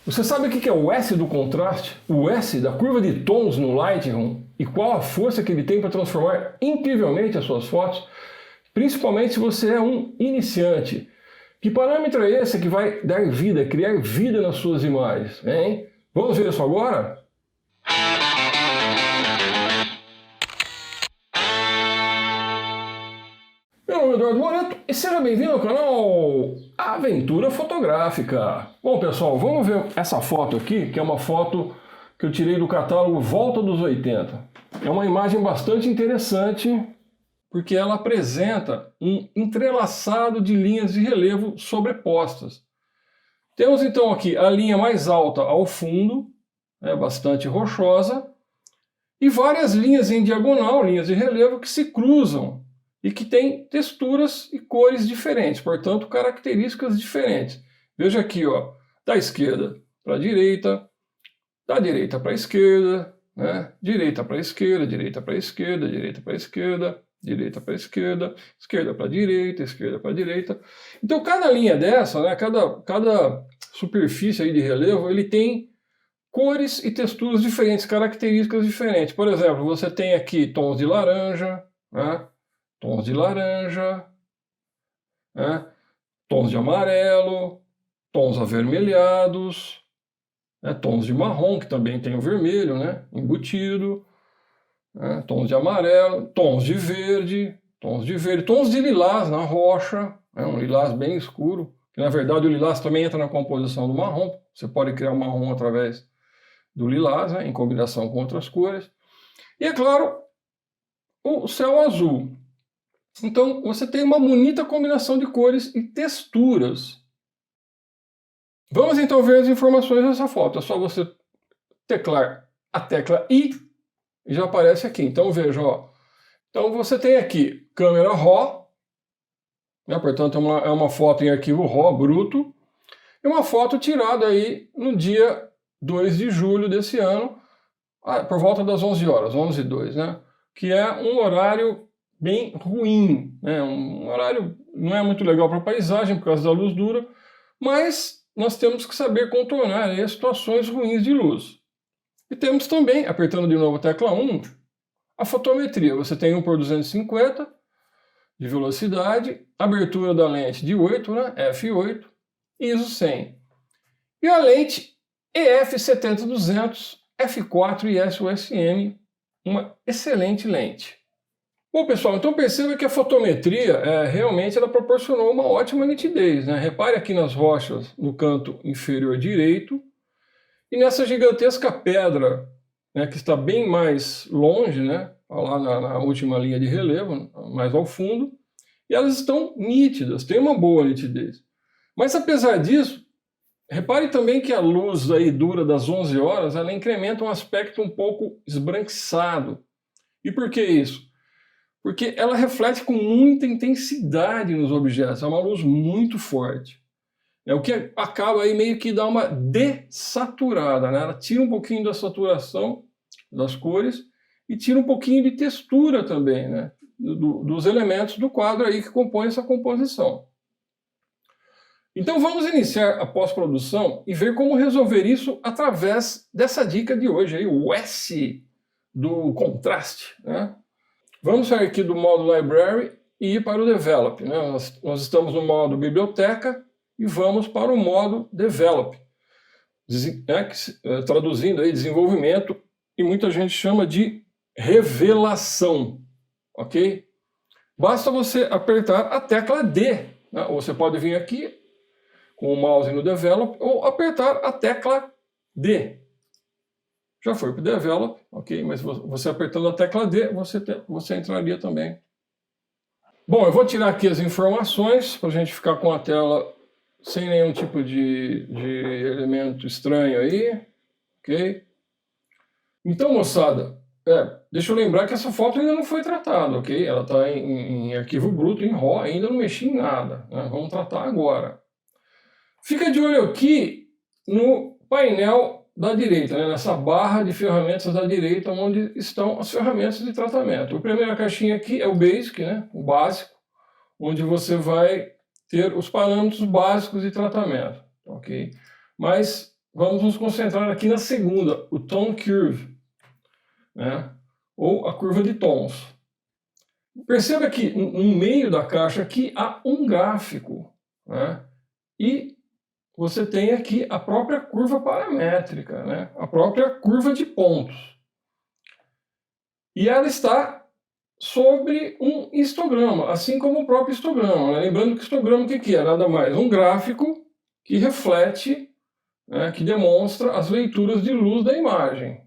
Você sabe o que é o S do contraste? O S da curva de tons no Lightroom? E qual a força que ele tem para transformar incrivelmente as suas fotos? Principalmente se você é um iniciante. Que parâmetro é esse que vai dar vida, criar vida nas suas imagens, hein? Vamos ver isso agora? Meu nome é Eduardo Moreto e seja bem-vindo ao canal Aventura Fotográfica. Bom pessoal, vamos ver essa foto aqui, que é uma foto que eu tirei do catálogo Volta dos 80. É uma imagem bastante interessante, porque ela apresenta um entrelaçado de linhas de relevo sobrepostas. Temos então aqui a linha mais alta ao fundo, bastante rochosa, e várias linhas em diagonal, linhas de relevo que se cruzam e que têm texturas e cores diferentes, portanto características diferentes. Veja aqui, ó, da esquerda para a direita, da direita para a esquerda, né? Direita para a esquerda, direita para a esquerda, direita para a esquerda, direita para a esquerda, esquerda para a direita, esquerda para a direita. Então cada linha dessa, né, cada superfície aí de relevo, ele tem cores e texturas diferentes, características diferentes. Por exemplo, você tem aqui tons de laranja, né? Tons de laranja, né? Tons de amarelo, tons avermelhados, né? Tons de marrom, que também tem o vermelho, né? Embutido, né? Tons de amarelo, tons de verde, tons de lilás na rocha, né? Um lilás bem escuro, que na verdade o lilás também entra na composição do marrom, você pode criar um marrom através do lilás, né? Em combinação com outras cores. E é claro, o céu azul. Então, você tem uma bonita combinação de cores e texturas. Vamos então ver as informações dessa foto. É só você teclar a tecla I e já aparece aqui. Então veja, ó. Então você tem aqui câmera RAW, né? Portanto é uma foto em arquivo RAW bruto, e uma foto tirada aí no dia 2 de julho desse ano, por volta das 11 horas, 11h02, né? Que é um horário bem ruim, né? Um horário não é muito legal para a paisagem por causa da luz dura, mas nós temos que saber contornar aí as situações ruins de luz. E temos também, apertando de novo a tecla 1, a fotometria. Você tem 1/250 de velocidade, abertura da lente de 8, né? f8, ISO 100. E a lente EF70-200, f4 e SOSM, uma excelente lente. Bom pessoal, então perceba que a fotometria realmente ela proporcionou uma ótima nitidez, né? Repare aqui nas rochas no canto inferior direito e nessa gigantesca pedra, né, que está bem mais longe, né, lá na última linha de relevo, mais ao fundo, e elas estão nítidas, tem uma boa nitidez. Mas apesar disso, repare também que a luz aí dura das 11 horas, ela incrementa um aspecto um pouco esbranquiçado. E por que isso? Porque ela reflete com muita intensidade nos objetos, é uma luz muito forte. É o que acaba aí meio que dá uma dessaturada, né? Ela tira um pouquinho da saturação das cores e tira um pouquinho de textura também, né? Dos elementos do quadro aí que compõem essa composição. Então vamos iniciar a pós-produção e ver como resolver isso através dessa dica de hoje, aí, o S do contraste, né? Vamos sair aqui do modo Library e ir para o Develop, né? Nós estamos no modo Biblioteca e vamos para o modo Develop, traduzindo aí desenvolvimento, e muita gente chama de revelação, ok? Basta você apertar a tecla D, né? Ou você pode vir aqui com o mouse no Develop ou apertar a tecla D. Já foi para o Develop, ok? Mas você apertando a tecla D, você entraria também. Bom, eu vou tirar aqui as informações para a gente ficar com a tela sem nenhum tipo de elemento estranho aí, ok? Então, moçada, deixa eu lembrar que essa foto ainda não foi tratada, ok? Ela está em arquivo bruto, em RAW, ainda não mexi em nada, né? Vamos tratar agora. Fica de olho aqui no painel da direita, né? Nessa barra de ferramentas da direita, onde estão as ferramentas de tratamento. A primeira caixinha aqui é o Basic, né? O básico, onde você vai ter os parâmetros básicos de tratamento, ok? Mas vamos nos concentrar aqui na segunda, o Tone Curve, né? Ou a curva de tons. Perceba que no meio da caixa aqui há um gráfico, né? E você tem aqui a própria curva paramétrica, né? A própria curva de pontos. E ela está sobre um histograma, assim como o próprio histograma, né? Lembrando que o histograma o que é? Nada mais um gráfico que reflete, né, que demonstra as leituras de luz da imagem.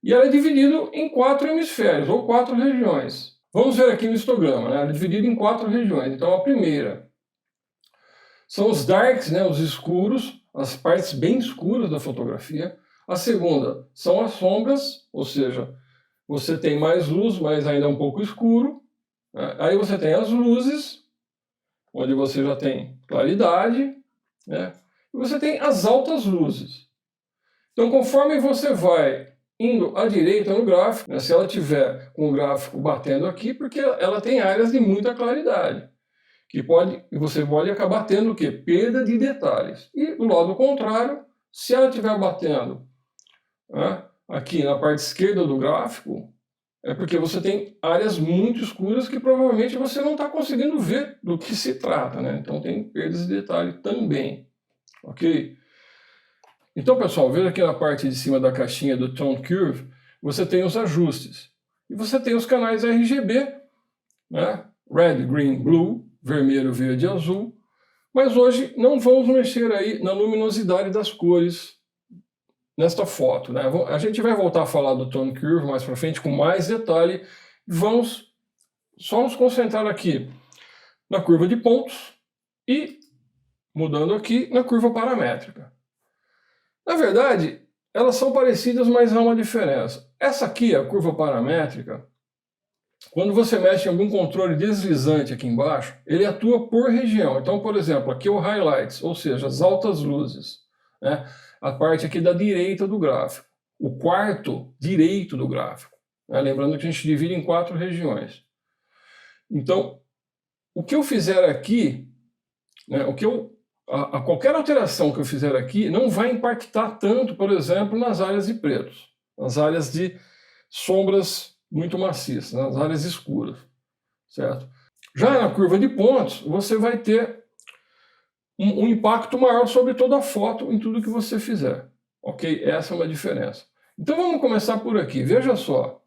E ela é dividida em 4 hemisférios, ou 4 regiões. Vamos ver aqui no histograma, né? Ela é dividida em 4 regiões. Então a primeira são os darks, né, os escuros, as partes bem escuras da fotografia. A segunda são as sombras, ou seja, você tem mais luz, mas ainda é um pouco escuro. Né? Aí você tem as luzes, onde você já tem claridade, né? E você tem as altas luzes. Então, conforme você vai indo à direita no gráfico, né, se ela tiver com o gráfico batendo aqui, porque ela tem áreas de muita claridade, que você pode acabar tendo o quê? Perda de detalhes. E do lado contrário, se ela estiver batendo, né, aqui na parte esquerda do gráfico, é porque você tem áreas muito escuras que provavelmente você não está conseguindo ver do que se trata, né? Então tem perdas de detalhe também, ok? Então, pessoal, veja aqui na parte de cima da caixinha do Tone Curve, você tem os ajustes. E você tem os canais RGB, né? Red, Green, Blue, vermelho, verde e azul. Mas hoje não vamos mexer aí na luminosidade das cores nesta foto, né? A gente vai voltar a falar do Tone Curve mais para frente com mais detalhe. Vamos só nos concentrar aqui na curva de pontos e, mudando aqui, na curva paramétrica. Na verdade, elas são parecidas, mas há uma diferença. Essa aqui, a curva paramétrica, quando você mexe em algum controle deslizante aqui embaixo, ele atua por região. Então, por exemplo, aqui é o Highlights, ou seja, as altas luzes, né? A parte aqui da direita do gráfico, o quarto direito do gráfico, né? Lembrando que a gente divide em 4 regiões. Então, o que eu fizer aqui, né, qualquer alteração que eu fizer aqui não vai impactar tanto, por exemplo, nas áreas de pretos, nas áreas de sombras muito maciças, nas áreas escuras, certo? Já na curva de pontos, você vai ter um impacto maior sobre toda a foto em tudo que você fizer, ok? Essa é uma diferença. Então vamos começar por aqui, veja só.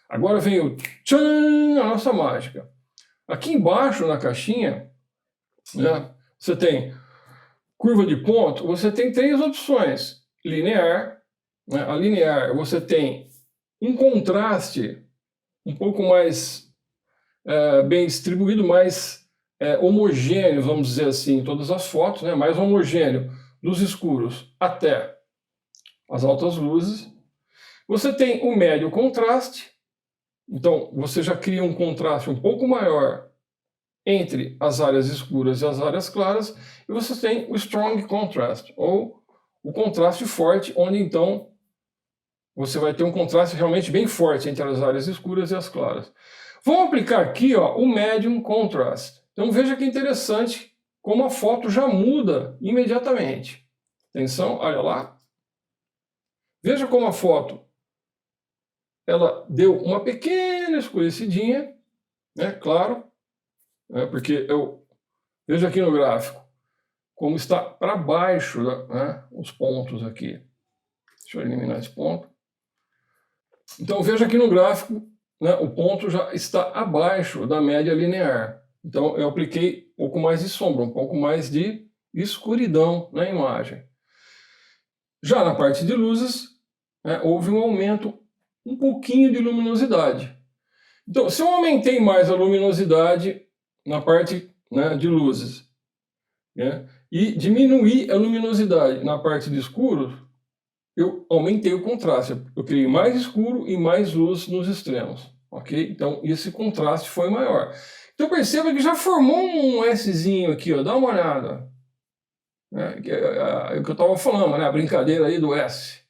Agora vem o tchan, a nossa mágica. Aqui embaixo na caixinha, né, você tem curva de ponto, você tem 3 opções. Linear, né? A linear você tem um contraste um pouco mais bem distribuído, mais homogêneo, vamos dizer assim, em todas as fotos, né? Mais homogêneo dos escuros até as altas luzes. Você tem o médio contraste, então você já cria um contraste um pouco maior entre as áreas escuras e as áreas claras, e você tem o strong contrast, ou o contraste forte, onde então você vai ter um contraste realmente bem forte entre as áreas escuras e as claras. Vamos aplicar aqui, ó, o medium contrast. Então veja que interessante como a foto já muda imediatamente. Atenção, olha lá. Veja como a foto ela deu uma pequena escurecidinha, né, claro, porque eu vejo aqui no gráfico como está para baixo, né, os pontos aqui. Deixa eu eliminar esse ponto. Então veja aqui no gráfico, né, o ponto já está abaixo da média linear. Então eu apliquei um pouco mais de sombra, um pouco mais de escuridão na imagem. Já na parte de luzes, né, houve um aumento um pouquinho de luminosidade. Então, se eu aumentei mais a luminosidade na parte, né, de luzes, né, e diminuí a luminosidade na parte de escuro, eu aumentei o contraste. Eu criei mais escuro e mais luz nos extremos, ok? Então, esse contraste foi maior. Então, perceba que já formou um Szinho aqui, ó, dá uma olhada. Né? É o que eu estava falando, né? A brincadeira aí do S.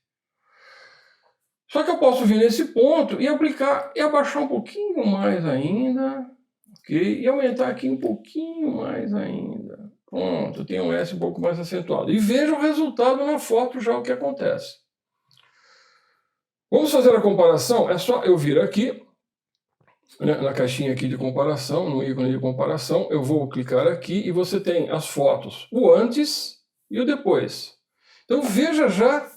Só que eu posso vir nesse ponto e aplicar e abaixar um pouquinho mais ainda, ok? E aumentar aqui um pouquinho mais ainda, Pronto, eu tenho um S um pouco mais acentuado. E veja o resultado na foto já o que acontece. Vamos fazer a comparação, é só eu vir aqui, né, na caixinha aqui de comparação, no ícone de comparação, eu vou clicar aqui e você tem as fotos, o antes e o depois. Então veja já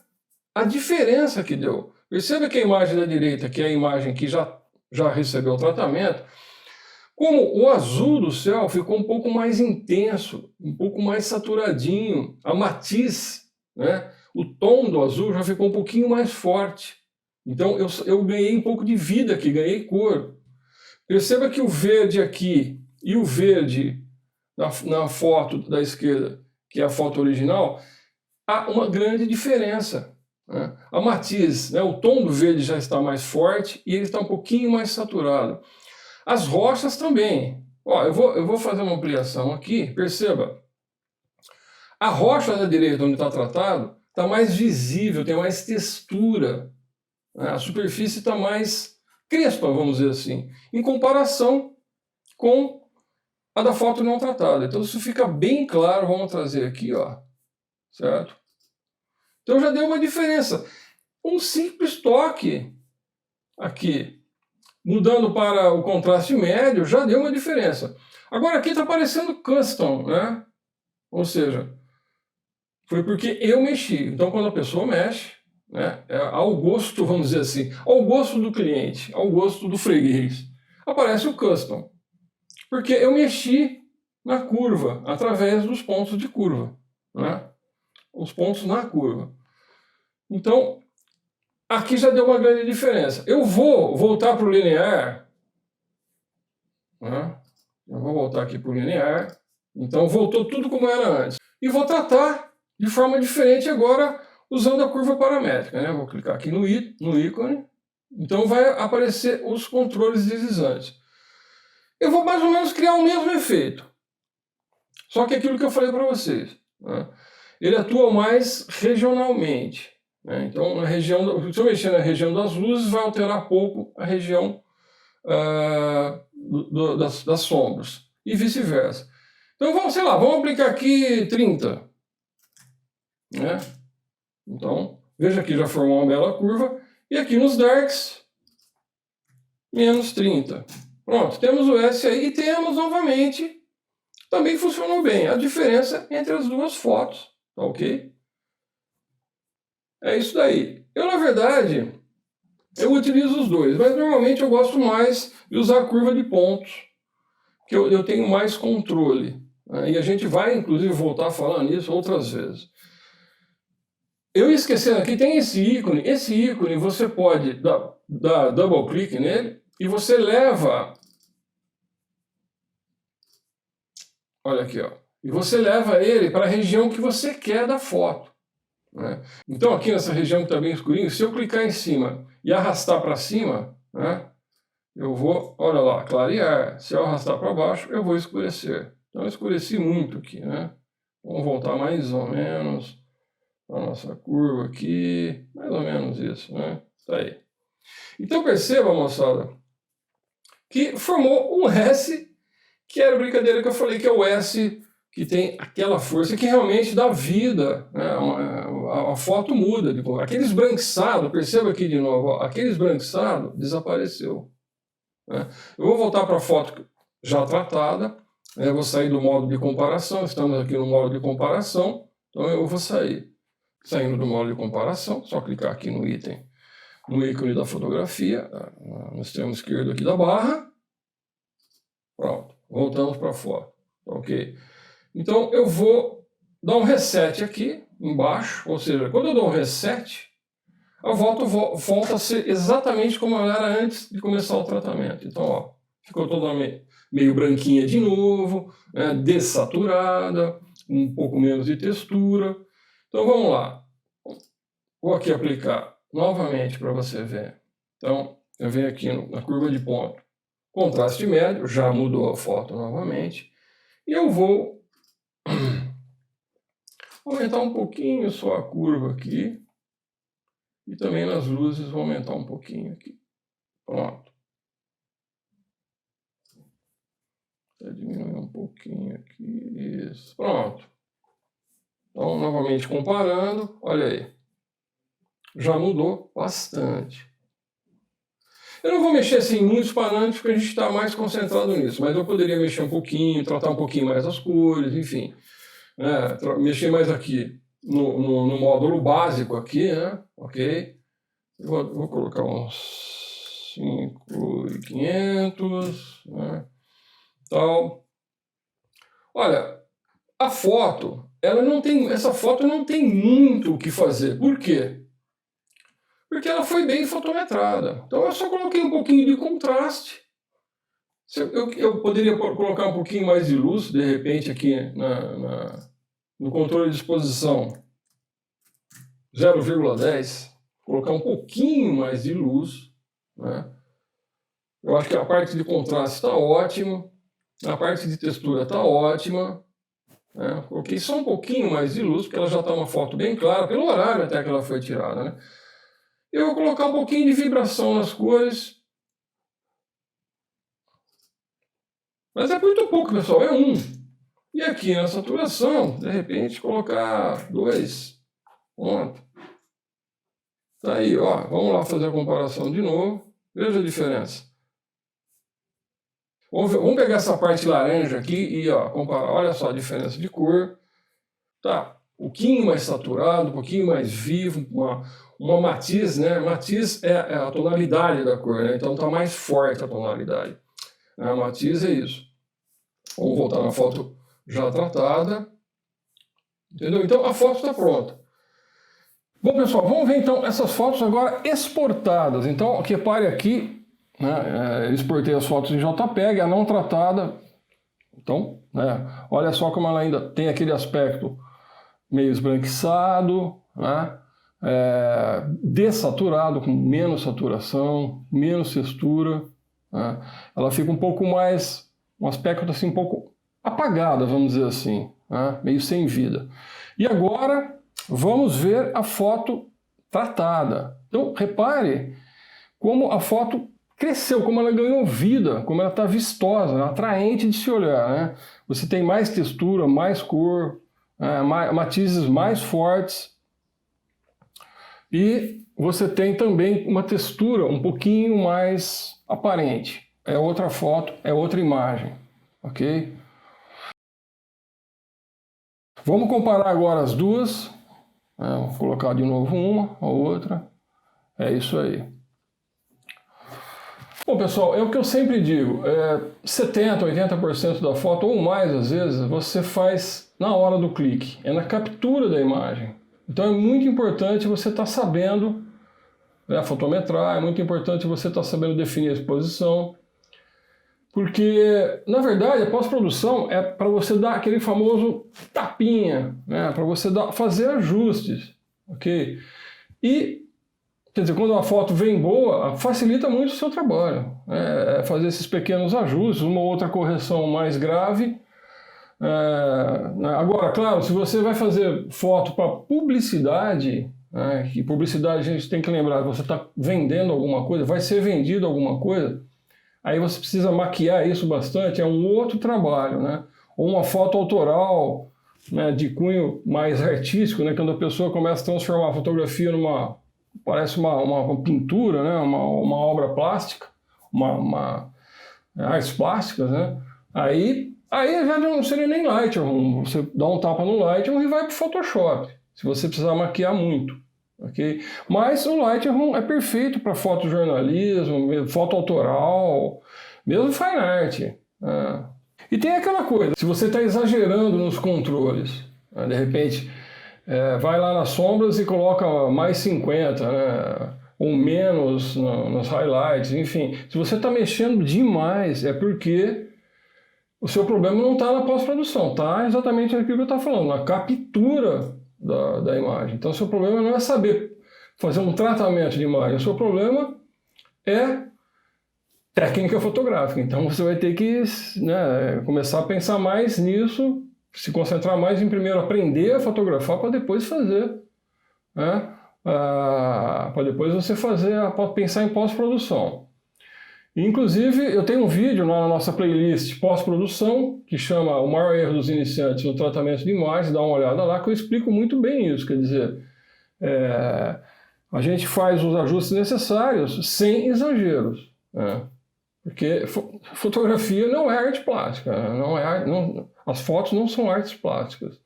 a diferença que deu. Perceba que a imagem da direita, que é a imagem que já recebeu o tratamento, como o azul do céu ficou um pouco mais intenso, um pouco mais saturadinho, a matiz, né, o tom do azul já ficou um pouquinho mais forte. Então eu ganhei um pouco de vida aqui, ganhei cor. Perceba que o verde aqui e o verde na foto da esquerda, que é a foto original, há uma grande diferença, né? A matiz, né, o tom do verde já está mais forte e ele está um pouquinho mais saturado. As rochas também. Ó, eu vou fazer uma ampliação aqui, perceba. A rocha da direita, onde está tratado, está mais visível, tem mais textura, né? A superfície está mais crespa, vamos dizer assim, em comparação com a da foto não tratada. Então isso fica bem claro, vamos trazer aqui, ó, certo? Então já deu uma diferença. Um simples toque aqui, mudando para o contraste médio, já deu uma diferença. Agora aqui está aparecendo custom, né? Ou seja, foi porque eu mexi. Então quando a pessoa mexe, né, é ao gosto, vamos dizer assim, ao gosto do cliente, ao gosto do freguês, aparece o custom. Porque eu mexi na curva, através dos pontos de curva, né? Os pontos na curva. Então, aqui já deu uma grande diferença. Eu vou voltar para o linear, né? Eu vou voltar aqui para o linear. Então, voltou tudo como era antes. E vou tratar de forma diferente agora, usando a curva paramétrica, né? Vou clicar aqui no ícone. Então, vai aparecer os controles deslizantes. Eu vou mais ou menos criar o mesmo efeito. Só que aquilo que eu falei para vocês, né? Ele atua mais regionalmente, né? Então, se eu mexer na região das luzes, vai alterar pouco a região das sombras, e vice-versa. Então, vamos aplicar aqui 30. Né? Então, veja aqui, já formou uma bela curva. E aqui nos darks, menos 30. Pronto, temos o S aí e temos novamente... Também funcionou bem. A diferença entre as duas fotos, tá ok? É isso daí. Eu, na verdade, eu utilizo os dois, mas normalmente eu gosto mais de usar a curva de pontos, que eu tenho mais controle, né? E a gente vai, inclusive, voltar a falar nisso outras vezes. Eu esquecendo aqui, tem esse ícone você pode dar double clique nele e você leva... Olha aqui, ó. E você leva ele para a região que você quer da foto, né? Então aqui nessa região que está bem escurinho, se eu clicar em cima e arrastar para cima, né, eu vou, olha lá, clarear. Se eu arrastar para baixo, eu vou escurecer. Então eu escureci muito aqui, né? Vamos voltar mais ou menos a nossa curva aqui, mais ou menos isso, né? Tá aí. Então perceba, moçada, que formou um S, que era a brincadeira que eu falei, que é o S que tem aquela força que realmente dá vida, né? A foto muda. Aquele esbranquiçado, perceba aqui de novo, ó, aquele esbranquiçado desapareceu, né? Eu vou voltar para a foto já tratada, né? Eu vou sair do modo de comparação, estamos aqui no modo de comparação, então eu vou sair. Saindo do modo de comparação, só clicar aqui no ícone da fotografia, no extremo esquerdo aqui da barra. Pronto, voltamos para a foto, ok? Então eu vou dar um reset aqui embaixo, ou seja, quando eu dou um reset, a volta volta a ser exatamente como ela era antes de começar o tratamento. Então, ó, ficou toda meio branquinha de novo, né, dessaturada, um pouco menos de textura. Então vamos lá. Vou aqui aplicar novamente para você ver. Então, eu venho aqui na curva de ponto, contraste médio, já mudou a foto novamente, e eu vou aumentar um pouquinho só a curva aqui, e também nas luzes vou aumentar um pouquinho aqui. Pronto. Vou diminuir um pouquinho aqui, isso, pronto. Então, novamente comparando, olha aí, já mudou bastante. Eu não vou mexer assim em muitos parâmetros porque a gente está mais concentrado nisso, mas eu poderia mexer um pouquinho, tratar um pouquinho mais as cores, enfim. Né? Mexer mais aqui no módulo básico aqui, né? Ok? Vou colocar uns 5.500, né? Então, olha, a foto, essa foto não tem muito o que fazer. Por quê? Porque ela foi bem fotometrada. Então eu só coloquei um pouquinho de contraste. Eu poderia colocar um pouquinho mais de luz, de repente, aqui no controle de exposição 0,10. Colocar um pouquinho mais de luz. Né? Eu acho que a parte de contraste está ótima. A parte de textura está ótima. Né? Coloquei só um pouquinho mais de luz, porque ela já está uma foto bem clara, pelo horário até que ela foi tirada. Né? Eu vou colocar um pouquinho de vibração nas cores. Mas é muito pouco, pessoal, é 1. E aqui na saturação, de repente, colocar 2. Pronto. Tá aí, ó. Vamos lá fazer a comparação de novo. Veja a diferença. Vamos pegar essa parte laranja aqui e ó, comparar. Olha só a diferença de cor. Tá. Um pouquinho mais saturado, um pouquinho mais vivo, uma matiz, né? Matiz é a tonalidade da cor, né? Então tá mais forte a tonalidade. A matiz é isso. Vamos voltar na foto já tratada. Entendeu? Então a foto está pronta. Bom, pessoal, vamos ver então essas fotos agora exportadas. Então, repare aqui, né, exportei as fotos em JPEG, a não tratada. Então, né, olha só como ela ainda tem aquele aspecto meio esbranquiçado, né, dessaturado, com menos saturação, menos textura. Né, ela fica um pouco mais, um aspecto assim um pouco apagado, vamos dizer assim, né, meio sem vida. E agora vamos ver a foto tratada. Então, repare como a foto cresceu, como ela ganhou vida, como ela está vistosa, atraente de se olhar. Né? Você tem mais textura, mais cor, matizes mais fortes. E você tem também uma textura um pouquinho mais aparente. É outra foto, é outra imagem. Ok? Vamos comparar agora as duas. Vou colocar de novo uma, a outra. É isso aí. Bom, pessoal, é o que eu sempre digo. 70%, 80% da foto, ou mais às vezes, você faz na hora do clique. É na captura da imagem. Então é muito importante você estar sabendo fotometrar, é muito importante você estar sabendo definir a exposição. Porque, na verdade, a pós-produção é para você dar aquele famoso tapinha, né? Para você fazer ajustes, ok? E, quer dizer, quando a foto vem boa, facilita muito o seu trabalho. Fazer esses pequenos ajustes, uma ou outra correção mais grave. Agora, claro, se você vai fazer foto para publicidade, e publicidade a gente tem que lembrar, você está vendendo alguma coisa, vai ser vendido alguma coisa, aí você precisa maquiar isso bastante, é um outro trabalho, né? Ou uma foto autoral, né, de cunho mais artístico, né, quando a pessoa começa a transformar a fotografia parece uma pintura, né, uma obra plástica, artes plásticas, né? Aí já não seria nem Lightroom, você dá um tapa no Lightroom e vai para o Photoshop, se você precisar maquiar muito. Okay? Mas o Lightroom é perfeito para fotojornalismo, foto autoral, mesmo fine art. E tem aquela coisa, se você está exagerando nos controles, de repente vai lá nas sombras e coloca mais 50, né? Ou menos nos highlights, enfim. Se você está mexendo demais, é porque o seu problema não está na pós-produção, está exatamente aquilo que eu estou falando, na captura da imagem. Então, o seu problema não é saber fazer um tratamento de imagem, o seu problema é técnica fotográfica. Então, você vai ter que começar a pensar mais nisso, se concentrar mais em primeiro aprender a fotografar para depois fazer, para depois você pensar em pós-produção. Inclusive, eu tenho um vídeo na nossa playlist pós-produção, que chama O Maior Erro dos Iniciantes no Tratamento de Imagens, dá uma olhada lá, que eu explico muito bem isso. Quer dizer, a gente faz os ajustes necessários sem exageros, né? Porque fotografia não é arte plástica, as fotos não são artes plásticas.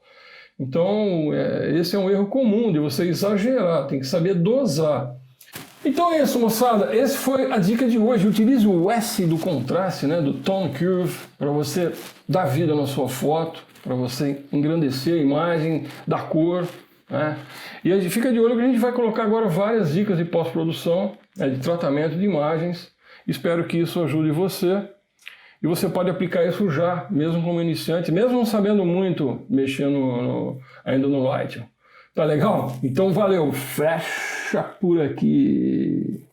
Então, esse é um erro comum de você exagerar, tem que saber dosar. Então é isso, moçada. Essa foi a dica de hoje. Utilize o S do contraste, né, do Tone Curve, para você dar vida na sua foto, para você engrandecer a imagem, dar cor, né? E a gente fica de olho que a gente vai colocar agora várias dicas de pós-produção, né, de tratamento de imagens. Espero que isso ajude você. E você pode aplicar isso já, mesmo como iniciante, mesmo não sabendo muito mexer ainda no Lightroom. Tá legal? Então valeu, fecha por aqui.